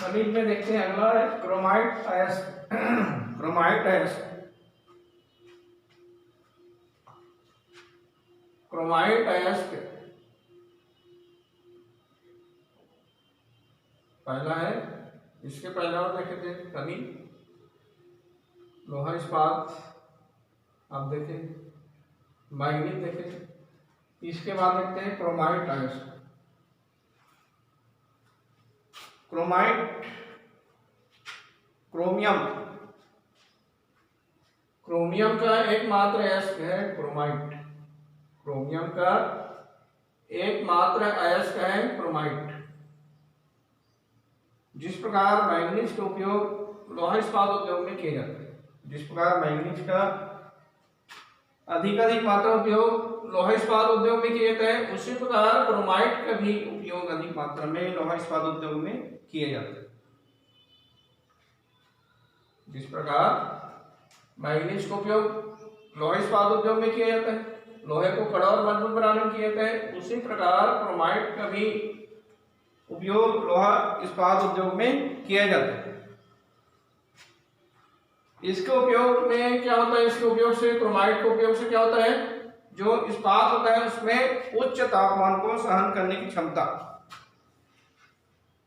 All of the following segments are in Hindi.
खनिज में देखते हैं, अगला है क्रोमाइट अयस्क। क्रोमाइट अयस्क, क्रोमाइट अयस्क पहला है। इसके पहले और देखे थे खनिज लोहा इस्पात, आप देखें मैग्नीज देखे। इसके बाद देखते हैं क्रोमाइट अयस्क। क्रोमाइट, क्रोमियम, क्रोमियम का एकमात्र अयस्क है क्रोमाइट। क्रोमियम का एकमात्र अयस्क है क्रोमाइट। जिस प्रकार मैंगनीज का उपयोग लोहा इस्पात उद्योग में किया जाता है, जिस प्रकार मैंगनीज का अधिक मात्रा उपयोग लोहा इस्पात उद्योग में किया जाता है, उसी प्रकार क्रोमाइट का भी उपयोग अधिक मात्रा में लोहा इस्पात उद्योग में किया जाता है। जिस प्रकार मैंगनीज का उपयोग लोहा इस्पात उद्योग में किया जाता है, लोहे को कड़ा और मजबूत बनाने में किया जाता है, उसी प्रकार क्रोमाइट का भी उपयोग लोहा इस्पात उद्योग में किया जाता है। इसके उपयोग में क्या होता है, इसके उपयोग से, क्रोमाइट के उपयोग से क्या होता है, जो इस्पात होता है उसमें उच्च तापमान को सहन करने की क्षमता,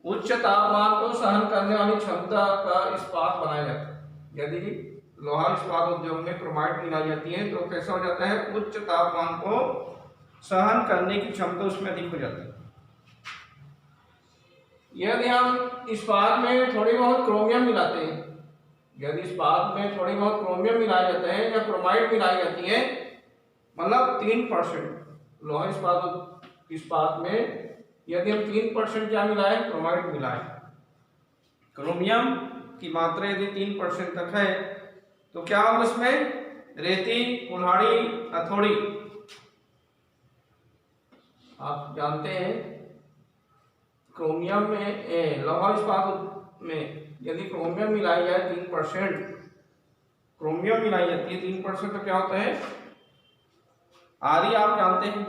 उच्च तापमान को सहन करने वाली क्षमता का इस्पात बनाया जाता है। यदि लोहा इस्पात उद्योग में क्रोमाइट मिलाई जाती है तो कैसा हो जाता है, उच्च तापमान को सहन करने की क्षमता उसमें अधिक हो जाती है। यदि हम इस्पात में थोड़ी बहुत क्रोमियम मिलाते हैं, यदि इस्पात में थोड़ी बहुत क्रोमियम मिलाए जाते हैं या क्रोमाइट मिलाई जाती है, मतलब 3% लोहा इस्पात में यदि हम 3% क्या मिलाए, क्रोमाइट मिलाए, क्रोमियम की मात्रा यदि 3% तक है तो क्या होगा, उसमें रेती, कुल्हाड़ी, हथौड़ी, आप जानते हैं क्रोमियम में, लोहा इस्पात में यदि क्रोमियम मिलाई जाए 3%, क्रोमियम मिलाई जाती है 3%, तो क्या होता है, आरी, आप जानते हैं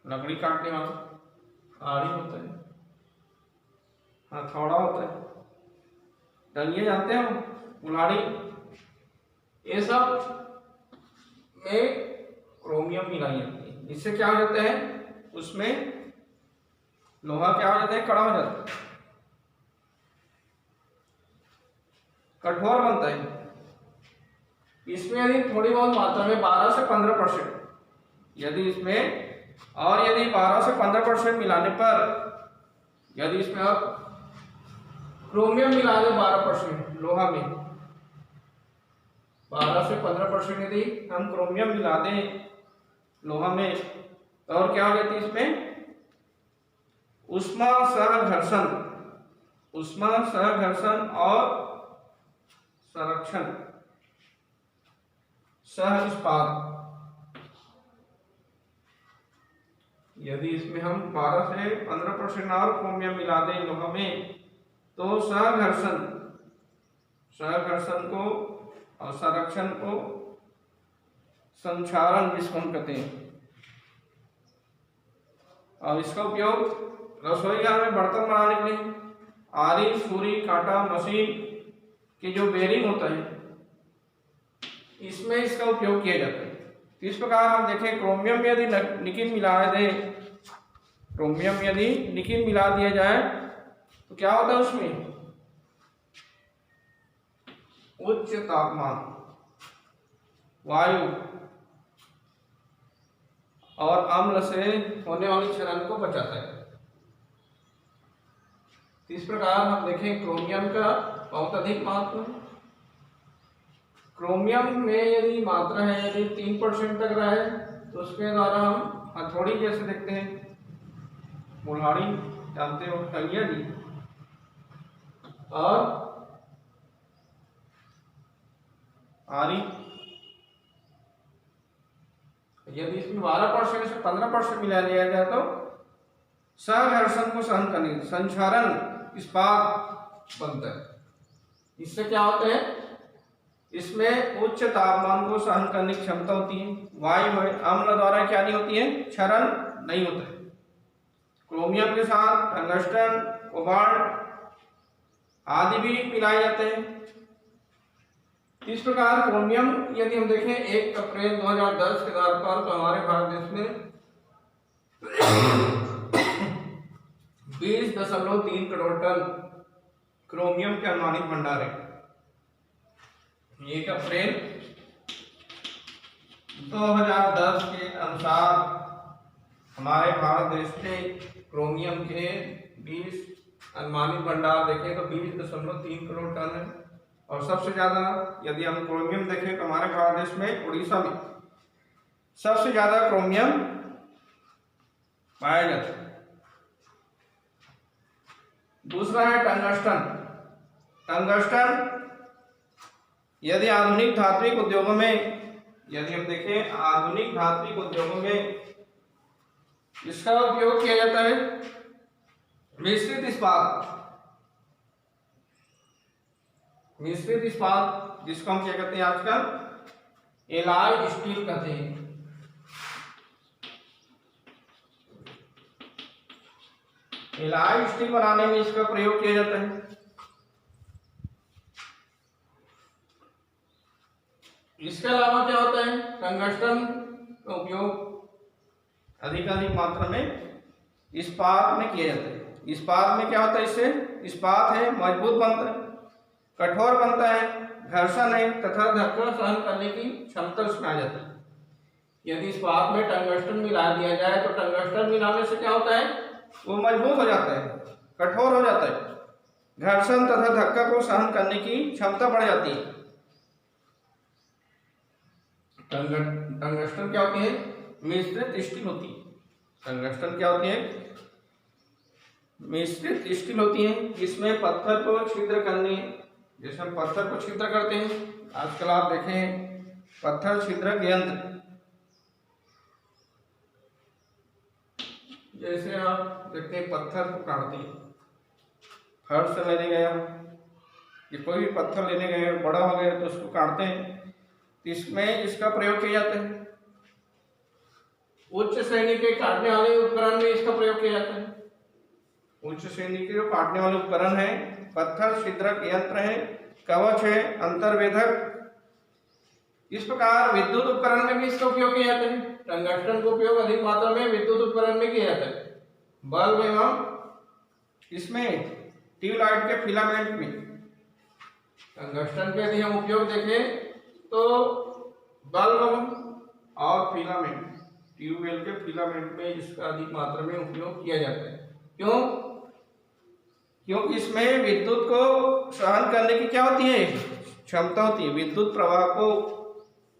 लकड़ी काटने वाला आरी होता है, हथौड़ा होता है, डलिया जानते हैं, कुल्हाड़ी, ये सब में क्रोमियम मिलाई जाती है। इससे क्या हो जाता है, उसमें लोहा क्या हो जाता है, कड़ा हो जाता है, कठोर बनता है। इसमें यदि थोड़ी बहुत मात्रा में 12 से 15%, यदि इसमें, और यदि 12 से 15% मिलाने पर, यदि इसमें आप क्रोमियम मिला दें 12% लोहा में, 12 से 15% यदि हम क्रोमियम मिला दें लोहा में, तो और क्या हो जाती है इसमें, उष्मा सहघर्षण, उष्मा सहघर्षण और संरक्षण सह इस्पात। यदि इसमें हम 12 से 15% और क्रोमियम मिला दें लोहा में, तो सहघर्षण, सहघर्षण को और संरक्षण को, संक्षारण जिसको हम कहते हैं, और इसका उपयोग रसोई घर में बर्तन बनाने के लिए, आरी, छुरी, कांटा, मशीन की जो बेरिंग होता है, इसमें इसका उपयोग किया जाता है। इस प्रकार हम देखें, क्रोमियम में यदि निकिल मिला दे, क्रोमियम यदि निकिल मिला दिया जाए तो क्या होता है, उसमें उच्च तापमान, वायु और अम्ल से होने वाली क्षरण को बचाता है। इस प्रकार हम देखें क्रोमियम का बहुत अधिक महत्व है। क्रोमियम में यदि मात्रा है, यदि 3% तक रहे तो उसके द्वारा हम हथौड़ी जैसे देखते हैं, कुल्हाड़ी जानते हो, टंगिया जी, और आरी, यदि इसमें 12% से 15% मिला लिया जाए तो सहघर्षण को सहन करने, संक्षारण इस्पात बनता है। इससे क्या होता है, इसमें उच्च तापमान को सहन करने की क्षमता होती है, वायु है, अम्ल द्वारा क्या नहीं होती है, क्षरण नहीं होता है, क्रोमियम के साथ टंगस्टन, कोबाल्ट आदि भी मिलाए जाते हैं। इस प्रकार क्रोमियम यदि हम देखें 1 अप्रैल 2010 के आधार पर तो हमारे भारत देश में 20.3 करोड़ टन क्रोमियम के अनुमानित भंडार है। 1 अप्रैल 2010 के अनुसार हमारे भारत देश में क्रोमियम के 20 अनुमानित भंडार देखें तो 20.3 करोड़ टन है। और सबसे ज्यादा यदि हम क्रोमियम देखें तो हमारे भारत देश में उड़ीसा में सबसे ज्यादा क्रोमियम पाया जाता है। दूसरा है टंगस्टन। टंगस्टन यदि आधुनिक धात्विक उद्योगों में यदि हम देखें आधुनिक धात्विक उद्योगों में इसका उपयोग किया जाता है। मिश्रित इस्पात, मिश्रित इस्पात जिसको हम क्या कहते हैं आजकल एलॉय स्टील कहते हैं। एलॉय स्टील बनाने में इसका प्रयोग किया जाता है। इसके अलावा क्या होता है, टंगस्टन का उपयोग अधिक मात्रा में इस्पात में किया जाता है। इस्पात में क्या होता है, इससे इस्पात है मजबूत बनता है, कठोर बनता है, घर्षण है तथा धक्का सहन करने की क्षमता उसमें आ जाती है। यदि इस्पात में टंगस्टन मिला दिया जाए तो टंगस्टन मिलाने से क्या होता है, वो मजबूत हो जाता है, कठोर हो जाता है, घर्षण तथा धक्का को सहन करने की क्षमता बढ़ जाती है। टंगस्टन क्या होती है, मिश्रित स्टील होती है। टंगस्टन क्या होती है, मिश्रित स्टील होती है। इसमें पत्थर को छिद्र करने, जैसे हम पत्थर को छिद्र करते हैं, आजकल आप देखें पत्थर छिद्रक यंत्र, जैसे आप देखते हैं पत्थर को काटते हैं, फर्श से लेने गए कि कोई भी पत्थर लेने गए बड़ा हो गया तो उसको काटते हैं, इसमें इसका प्रयोग किया जाता है। उच्च श्रेणी के काटने वाले उपकरण में इसका प्रयोग किया जाता है। उच्च श्रेणी के जो काटने वाले उपकरण है, पत्थर छिद्रक यंत्र है, कवच है, अंतर्वेधक, इस प्रकार विद्युत उपकरण में भी इसका उपयोग किया जाता है। टंगस्टन का उपयोग अधिक मात्रा में विद्युत उपकरण में किया जाता है। बल्ब एवं इसमें ट्यूबलाइट के फिलामेंट में टंगस्टन के यदि हम उपयोग देखें तो बल्ब और फिलामेंट, ट्यूबवेल के फिलामेंट में इसका अधिक मात्रा में उपयोग किया जाता है। क्यों? क्योंकि इसमें विद्युत को सहन करने की क्या होती है, क्षमता होती है। विद्युत प्रवाह को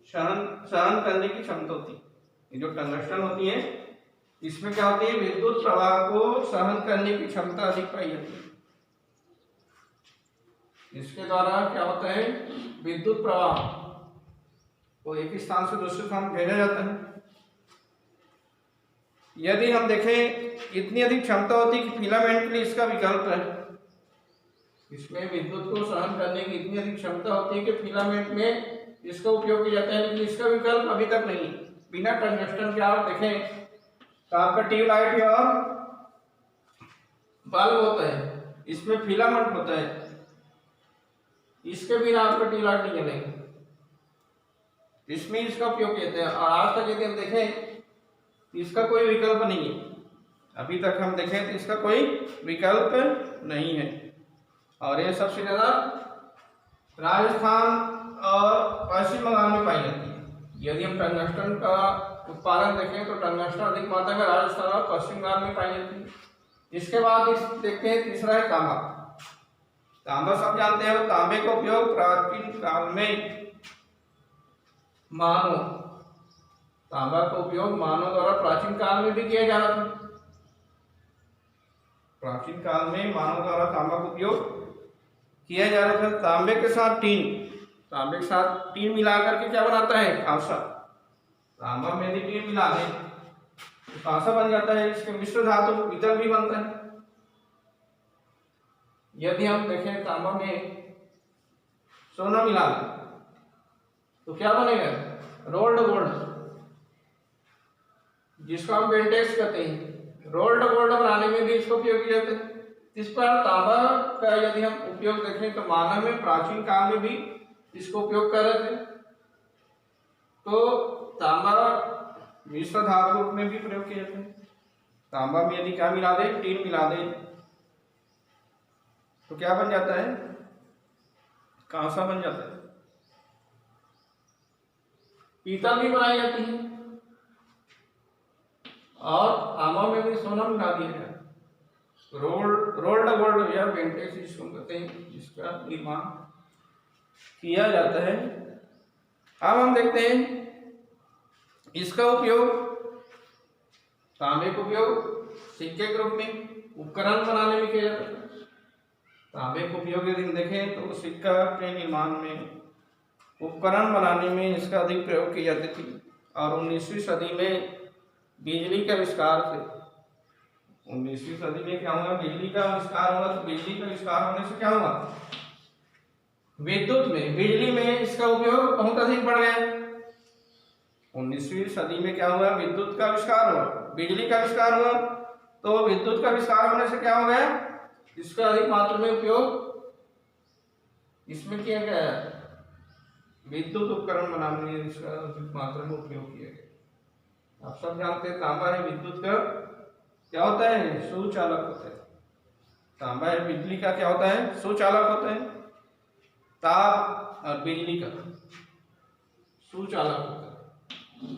सहन करने की क्षमता होती है। ये जो टंगस्टन होती है इसमें क्या होती है, विद्युत प्रवाह को सहन करने की क्षमता अधिक पाई जाती है। इसके द्वारा क्या होता है, विद्युत प्रवाह को एक स्थान से दूसरे स्थान भेजा जाता है। यदि हम देखें इतनी अधिक क्षमता होती है कि फिलामेंट के लिए इसका विकल्प है। इसमें विद्युत को सहन करने की इतनी अधिक क्षमता होती है कि फिलामेंट में इसका उपयोग किया जाता है, लेकिन इसका विकल्प अभी तक नहीं। बिना टंगस्टन के आप देखें तो आपका ट्यूबलाइट या बल्ब होता है, इसमें फिलामेंट होता है, इसके बिना आपका ट्यूबलाइट नहीं जलेगा। इसमें इसका उपयोग किया जाता है। और आज तक यदि हम देखें इसका कोई विकल्प नहीं है। अभी तक हम देखें तो इसका कोई विकल्प नहीं है। और ये सबसे ज्यादा राजस्थान और पश्चिम बंगाल में पाई जाती है। यदि हम टंगस्टन का उत्पादन देखें तो टंगस्टन अधिक मात्रा में राजस्थान और पश्चिम बंगाल में पाई जाती है। इसके बाद देखते हैं तीसरा है तांबा। तांबा सब जानते हैं, तांबे का उपयोग प्राचीन काल में मानव, तांबा का उपयोग मानव द्वारा प्राचीन काल में भी किया जा रहा था। प्राचीन काल में मानव द्वारा तांबा का उपयोग किया जा रहा था। तांबे के साथ टीन, तांबे के साथ टीन मिला करके क्या बनाता है, कांसा। तांबा में यदि टीन मिला दें तो कांसा बन जाता है। इसके मिश्र धातु पीतल भी बनता है। यदि हम देखें तांबा में सोना मिला दें तो क्या बनेगा, रोल्ड गोल्ड, जिसको हम बेंटेक्स कहते हैं। रोल्ड गोल्ड बनाने इसका उपयोग किया जाता है। इस पर तांबा का यदि हम उपयोग देखें तो मानव में प्राचीन काल में भी इसको उपयोग कर रहे थे। तो तांबा मिश्र धातु रूप में भी प्रयोग किया जाता है। तांबा में यदि क्या मिला दे, टीन मिला दे, तो क्या बन जाता है, कांसा बन जाता है। पीतल भी बनाई जाती है और तांबा में भी सोना मिला दिया जाता है। रोल्ड गोल्ड या विंटेज जिसको कहते हैं, जिसका निर्माण किया जाता है। अब हम देखते हैं इसका उपयोग, तांबे का उपयोग सिक्के के रूप में उपकरण बनाने में किया जाता है। तांबे का उपयोग यदि हम देखें तो सिक्का के निर्माण में, उपकरण बनाने में इसका अधिक प्रयोग की जाती थी। और 19वीं सदी में बिजली का आविष्कार से, 19वीं सदी में क्या हुआ, बिजली का आविष्कार हुआ। तो बिजली का आविष्कार होने से क्या हुआ, विद्युत में, बिजली में इसका उपयोग बहुत अधिक बढ़ गया। 19वीं सदी में क्या हुआ, विद्युत का आविष्कार हुआ, बिजली का आविष्कार हुआ। तो विद्युत का आविष्कार होने से क्या हो गया, इसका अधिक मात्रा में उपयोग इसमें किया गया, विद्युत उपकरण बनाने में इसका अधिक मात्रा में उपयोग किया गया। आप सब जानते हैं तांबा है विद्युत का क्या होता है, सुचालक होता है। तांबा है बिजली का क्या होता है, सुचालक होता है। ताप और बिजली का सुचालक होता है।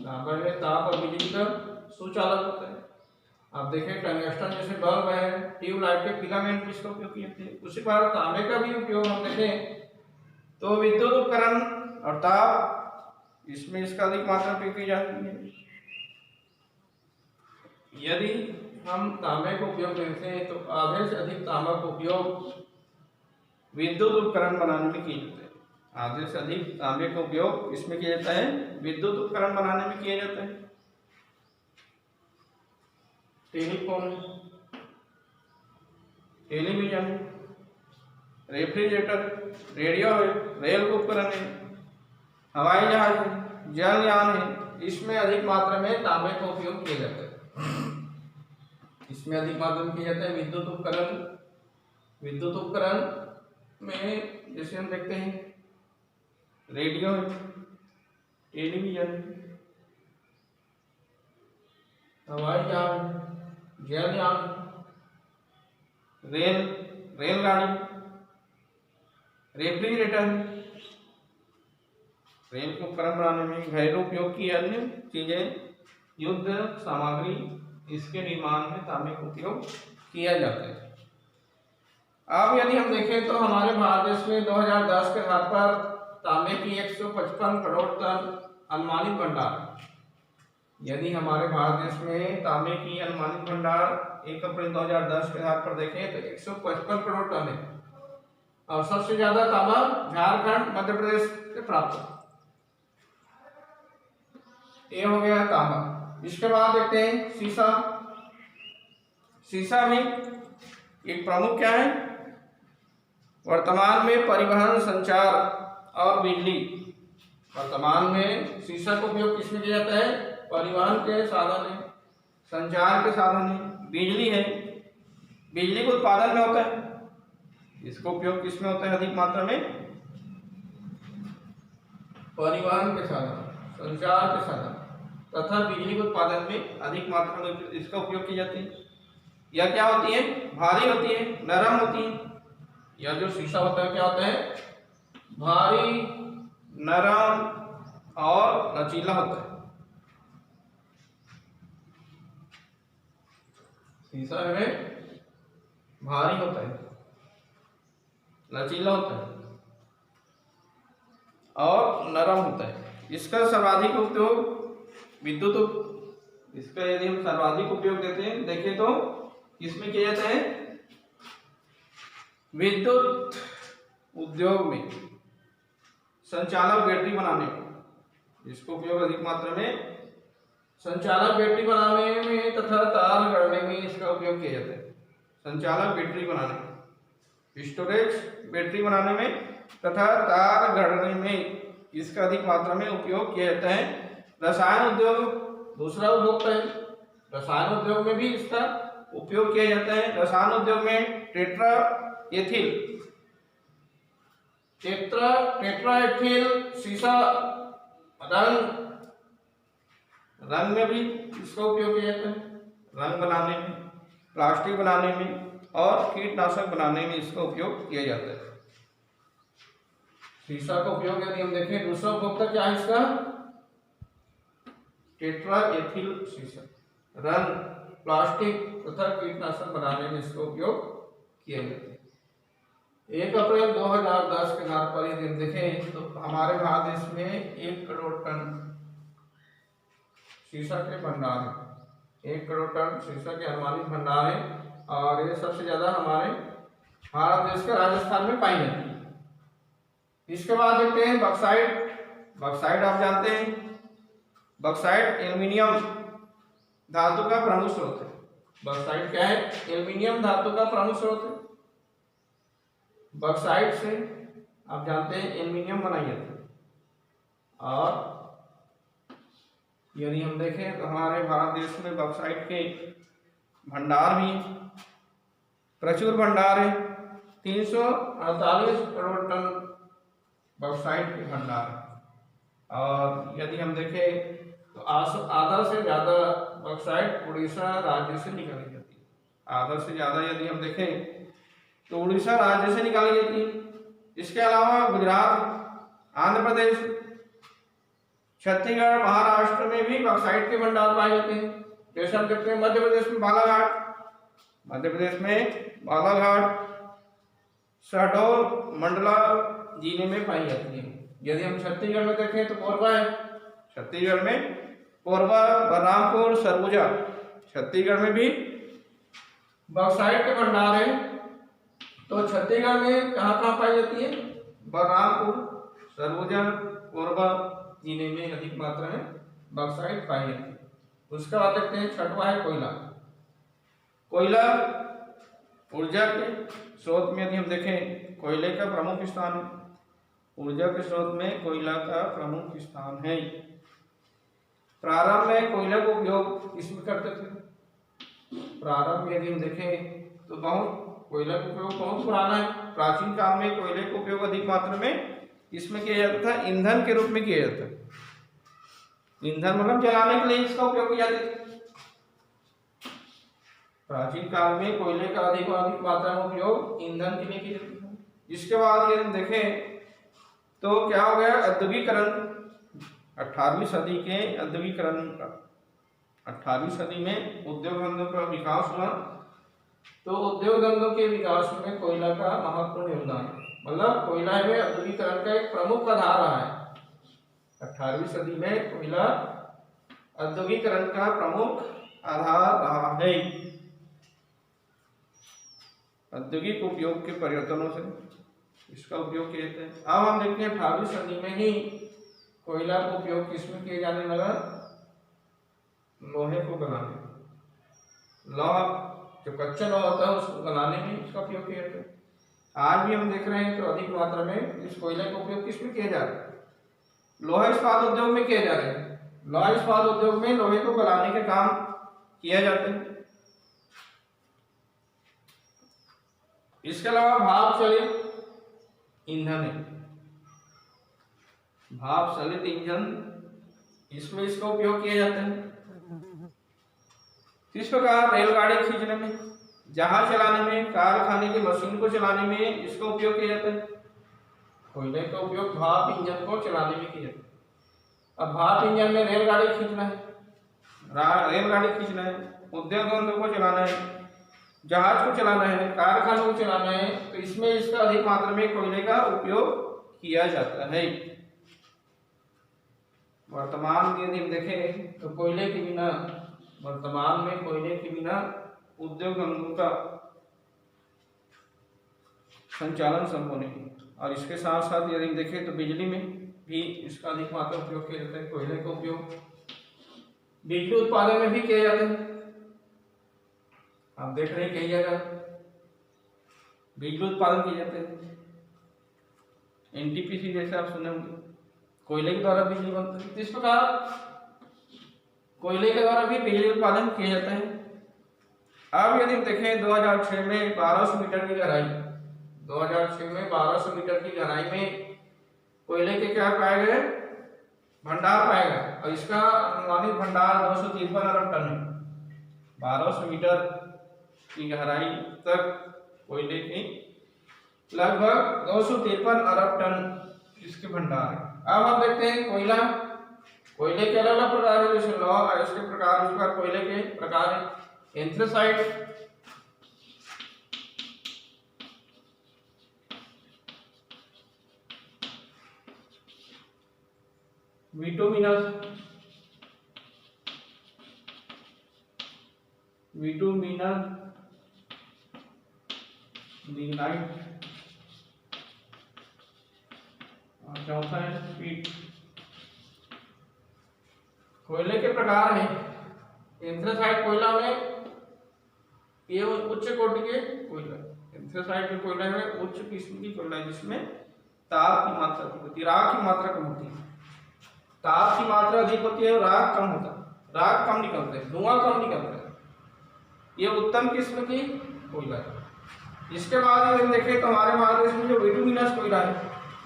तांबा में ताप और बिजली का सुचालक होता है। आप देखें टंगस्टन जैसे बल्ब है, ट्यूबलाइट के फिलामेंट में इसका उपयोग किए थे। उसी प्रकार तांबे का भी उपयोग हम देखें तो विद्युत उपकरण और ताप, इसमें इसका अधिक मात्रा में की जाती है। यदि हम तांबे का उपयोग देखते हैं तो आधे से अधिक तांबा का उपयोग विद्युत उपकरण बनाने में किया जाता है। आधे से अधिक तांबे का उपयोग इसमें किया जाता है, विद्युत उपकरण बनाने में किया जाता है। टेलीफोन, टेलीविजन, रेफ्रिजरेटर, रेडियो है, रेल उपकरण है, हवाई जहाज है, जलयान है, इसमें अधिक मात्रा में तांबे का उपयोग किया जाता है। इसमें अधिक मात्रा में किया जाता है विद्युत उपकरण। विद्युत उपकरण में जैसे हम देखते हैं रेडियो, टेलीविजन, हवाई जहाज, जलयान, रेलगाड़ी, रेफ्रिजरेटर, रेल को उपकरण बनाने में, घरेलू उपयोग की अन्य चीजें, युद्ध सामग्री, इसके निर्माण में तांबे का उपयोग किया जाता है। अब यदि हम देखें तो हमारे भारत देश में 2010 के आधार पर तांबे की 155 करोड़ टन अनुमानित भंडार। यदि हमारे भारत देश में तांबे की अनुमानित भंडार 1 अप्रैल 2010 के आधार पर देखें तो 155 करोड़ टन है। और सबसे ज्यादा तांबा झारखंड, मध्य प्रदेश से प्राप्त है। ये हो गया तांबा। इसके बाद देखते हैं सीसा। सीसा भी एक प्रमुख क्या है, वर्तमान में परिवहन, संचार और बिजली। वर्तमान में सीसा का उपयोग किसमें किया जाता है, परिवहन के साधन है, संचार के साधन है, बिजली है, बिजली के उत्पादन में होता है। इसका उपयोग किसमें होता है अधिक मात्रा में, परिवहन के साधन, संचार के साधन तथा बिजली के उत्पादन में अधिक मात्रा में इसका उपयोग की जाती है। यह क्या होती है, भारी होती है, नरम होती है। यह जो शीशा होता है क्या होता है, भारी, नरम और लचीला होता है। शीशा में भारी होता है, लचीला होता है और नरम होता है। इसका सर्वाधिक उपयोग विद्युत, इसका यदि हम सर्वाधिक उपयोग देते हैं देखें तो इसमें किया जाता है विद्युत उद्योग में, संचालक बैटरी बनाने में। इसका उपयोग अधिक मात्रा में संचालक बैटरी बनाने में तथा तार गढ़ने में इसका उपयोग किया जाता है। संचालक बैटरी बनाने में, स्टोरेज बैटरी बनाने में तथा तार गढ़ने में इसका अधिक मात्रा में उपयोग किया जाता है। रसायन उद्योग दूसरा उद्योग है, रसायन उद्योग में भी इसका उपयोग किया जाता है। रसायन उद्योग में टेट्राएथिल शीशा, रंग में भी इसका उपयोग किया जाता है, रंग बनाने में, प्लास्टिक बनाने में और कीटनाशक बनाने में इसका उपयोग किया जाता है। शीशा का उपयोग यदि हम देखें, दूसरा उपभोक्ता क्या है इसका, टेट्राएथिल शीशा, रंग, प्लास्टिक तथा कीटनाशक बनाने में इसका उपयोग किया जाता है। 1 अप्रैल 2010 के आधार पर यदि हम देखें तो हमारे भारत देश में 1 करोड़ टन शीशा के भंडार है। 1 करोड़ टन शीशा के अनुमानित भंडार है और ये सबसे ज्यादा हमारे भारत देश के राजस्थान में पाई जाती है। इसके बाद देखते हैं बक्साइट। बक्साइट आप जानते हैं, बक्साइट एल्युमिनियम धातु का प्रमुख स्रोत है। बक्साइट क्या है, एल्युमिनियम धातु का प्रमुख स्रोत है। बक्साइट से आप जानते हैं एल्युमिनियम बनाई जाती है। और यदि हम देखें तो हमारे भारत देश में बक्साइट के भंडार भी प्रचुर भंडार है। 348 करोड़ टन बक्साइट के भंडार है। और यदि हम देखें तो आधा से ज्यादा बक्साइट उड़ीसा राज्य से निकाली जाती है। आधा से ज्यादा यदि हम देखें तो उड़ीसा राज्य से निकाली जाती है। इसके अलावा गुजरात, आंध्र प्रदेश, छत्तीसगढ़, महाराष्ट्र में भी बक्साइट के भंडार पाए जाते हैं। जैसे हम देखते हैं मध्य प्रदेश में बालाघाट, शहडोल, मंडला जिले में पाई जाती है। यदि हम छत्तीसगढ़ में देखें तो कोरबा है। छत्तीसगढ़ में कोरबा, बलरामपुर, सरगुजा, छत्तीसगढ़ में भी बक्साइट के भंडार है। तो छत्तीसगढ़ में कहाँ पाई जाती है, बलरामपुर, सरगुजा, कोरबा जिले में अधिक मात्रा में बक्साइट पाई जाती है। उसके बाद देखते हैं छठवां है कोयला। कोयला ऊर्जा के स्रोत में यदि हम देखें कोयले का प्रमुख स्थान है। ऊर्जा के स्रोत में कोयला का प्रमुख स्थान है। प्रारंभ में कोयले का उपयोग इसमें करते थे। प्रारंभ यदि हम देखें तो कोयला का उपयोग बहुत पुराना है। प्राचीन काल में कोयले का उपयोग अधिक मात्रा में इसमें किया जाता था, ईंधन के रूप में किया जाता है। ईंधन मतलब जलाने के लिए इसका उपयोग किया जाता है। प्राचीन काल में कोयले का अधिक मात्रा में उपयोग ईंधन के लिए किया जाता है। इसके बाद यदि हम देखें तो क्या हो गया, औद्योगिकरण। 18वीं सदी के औद्योगिकरण, 18वीं सदी में उद्योग धंधों का विकास हुआ। तो उद्योग धंधों के विकास में कोयला का महत्वपूर्ण योगदान है। मतलब कोयला में औद्योगिकरण का एक प्रमुख आधार रहा है। 18वीं सदी में कोयला औद्योगिकरण का प्रमुख आधार रहा है। औद्योगिक उपयोग के परिवर्तनों से इसका उपयोग किया जाता है। अब हम देखते हैं 18वीं सदी में ही कोयला का उपयोग किसमें किया जाने लगा, लोहे को गलाने, लोहा जो कच्चा लोहा होता है उसको गलाने में इसका उपयोग किया जाता है। आज भी हम देख रहे हैं तो अधिक मात्रा में इस कोयले का उपयोग किसमें किया जा रहा है, लोहा इस्पात उद्योग में किया जा रहा है। लोहा इस्पात उद्योग में लोहे को गलाने के काम किया जाता है। इसके अलावा भाप चलित ईंधन है। भाप चलित ईंधन, इसमें इसका उपयोग किया जाता है। इस प्रकार रेलगाड़ी खींचने में, जहाज चलाने में, कारखाने की मशीन को चलाने में इसका उपयोग किया जाता है। कोयले का उपयोग भाप इंजन को चलाने में किया जाता है। अब भाप इंजन में रेलगाड़ी खींचना है, उद्योग धंधों को चलाना है, जहाज को चलाना है, कारखानों को चलाना है, तो इसमें इसका अधिक मात्रा में कोयले का उपयोग किया जाता है। वर्तमान यदि हम देखें तो कोयले के बिना, वर्तमान में कोयले के बिना उद्योग धंधों का संचालन संभव नहीं। और इसके साथ साथ यदि देखें तो बिजली में भी इसका अधिक मात्रा उपयोग किया जाता है। कोयले का उपयोग बिजली उत्पादन में भी किया जाता है। आप देख रहे हैं कई जगह बिजली उत्पादन किए जाते हैं। एनटीपीसी जैसे आप सुने होंगे, कोयले के द्वारा बिजली बनती है। इस प्रकार कोयले के द्वारा भी बिजली उत्पादन किया जाता है। अब यदि हम देखें 2006 में 1200 मीटर की गहराई, 2006 में 1200 मीटर की गहराई में कोयले के क्या पाए गए, भंडार पाए गए, और इसका अनुमानित भंडार 253 अरब टन है। 1200 मीटर की गहराई तक कोयले की लगभग 253 अरब टन इसके भंडार है। अब हम देखते हैं कोयला, कोयले के अलग अलग प्रकार है, जैसे लौह अयस्क के प्रकार, उसका कोयले के प्रकार है एंथ्रेसाइट, बिटुमिनस, लिग्नाइट, और चौथा है पीट। कोयले के प्रकार हैं, एंथ्रेसाइट कोयला में ये उच्च कोटि के कोयला, एंथ्रेसाइट के कोयला में उच्च किस्म की कोयला जिसमें ताप की मात्रा अधिक होती है, राख की मात्रा कम होती है। ताप की मात्रा अधिक होती है और राख कम होता है, राख कम निकलते हैं, धुआं कम निकलता है। ये उत्तम किस्म की कोयला है। इसके बाद अगर देखें तो हमारे भारत में जो बिटुमिनस कोयला है,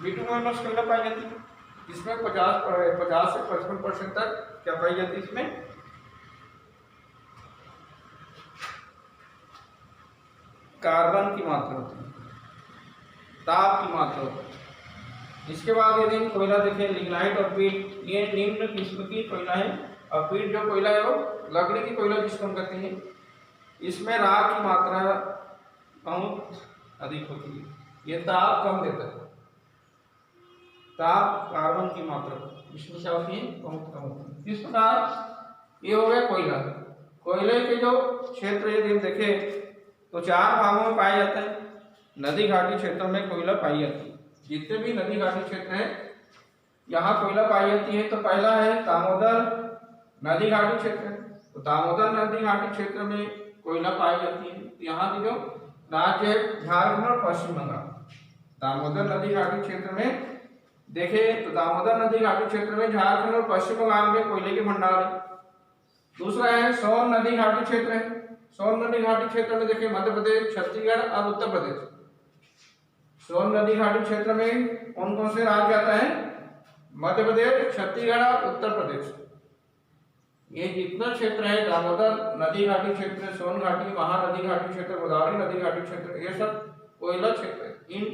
बिटुमिनस कोयला पाई जाती है, इसमें 50 से 55% तक क्या पाई जाती है, इसमें कार्बन की मात्रा होती है, ताप की मात्रा होती है। इसके बाद यदि कोयला देखें लिग्नाइट और पीट, ये निम्न किस्म की कोयला है, और पीट जो कोयला है वो लकड़ी की कोयला जिसको हम कहते हैं, इसमें राख की मात्रा बहुत अधिक होती है, ये ताप कम देता है, ताप कार्बन की मात्रा इसमें क्या होती है, बहुत कम होती है। इस प्रकार ये हो गया कोयला। कोयले के जो क्षेत्र यदि हम देखें तो 4 भागों में पाया जाता है। नदी घाटी क्षेत्रों में कोयला पाई जाती है, जितने भी नदी घाटी क्षेत्र हैं यहाँ कोयला पाई जाती है। तो पहला है दामोदर नदी घाटी क्षेत्र, तो दामोदर नदी घाटी क्षेत्र में कोयला पाई जाती है। यहाँ की जो राज्य है झारखंड और पश्चिम बंगाल। दामोदर नदी घाटी क्षेत्र में देखें तो दामोदर नदी घाटी क्षेत्र में झारखंड और पश्चिम बंगाल में कोयले के भंडार है। दूसरा है सोन नदी घाटी क्षेत्र है। सोन नदी घाटी क्षेत्र में देखिए मध्य प्रदेश, छत्तीसगढ़ और उत्तर प्रदेश। सोन नदी घाटी क्षेत्र में कौन कौन से राज्य आता है, मध्य प्रदेश, छत्तीसगढ़ और उत्तर प्रदेश। ये जितना क्षेत्र है दामोदर नदी घाटी क्षेत्र, सोन घाटी, महानदी घाटी क्षेत्र, गोदावरी नदी घाटी क्षेत्र, ये सब कोयला क्षेत्र है। इन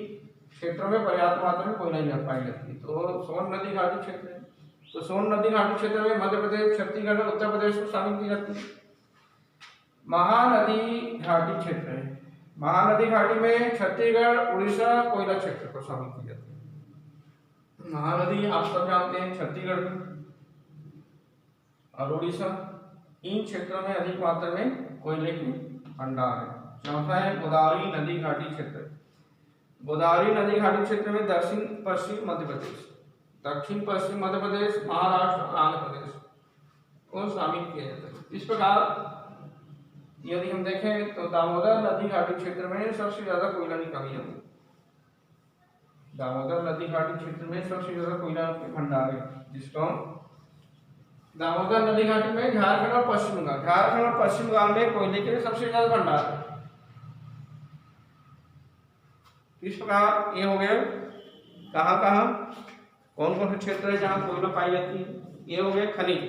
क्षेत्रों में पर्याप्त मात्रा में कोयला पाई जाती है। तो सोन नदी घाटी क्षेत्र है, तो सोन नदी घाटी क्षेत्र में मध्य प्रदेश, छत्तीसगढ़ और उत्तर प्रदेश को शामिल की जाती है। महानदी घाटी क्षेत्र है, महानदी घाटी में छत्तीसगढ़, उड़ीसा, कोयला क्षेत्र को शामिल की जाती है। महानदी आप सब जानते हैं, छत्तीसगढ़ और उड़ीसा, इन क्षेत्रों में अधिक मात्रा में कोयले के भंडार है। चौथा है गोदावरी नदी घाटी क्षेत्र। गोदावरी नदी घाटी क्षेत्र में दक्षिण पश्चिम मध्य प्रदेश, दक्षिण पश्चिम मध्य प्रदेश, महाराष्ट्र और आंध्र प्रदेश को शामिल किया जाता है। इस प्रकार यदि हम देखें तो दामोदर नदी घाटी क्षेत्र में सबसे ज्यादा कोयला निकाली जाती है। दामोदर नदी घाटी क्षेत्र में सबसे ज्यादा कोयला के भंडार है, जिसको दामोदर नदी घाटी में झारखंड और पश्चिम बंगाल, झारखंड और पश्चिम बंगाल में कोयले के सबसे ज्यादा भंडार है। इस प्रकार ये हो गया कहाँ कहाँ कौन कौन से क्षेत्र है जहाँ कोयला पाई जाती है। ये हो गया खनिज।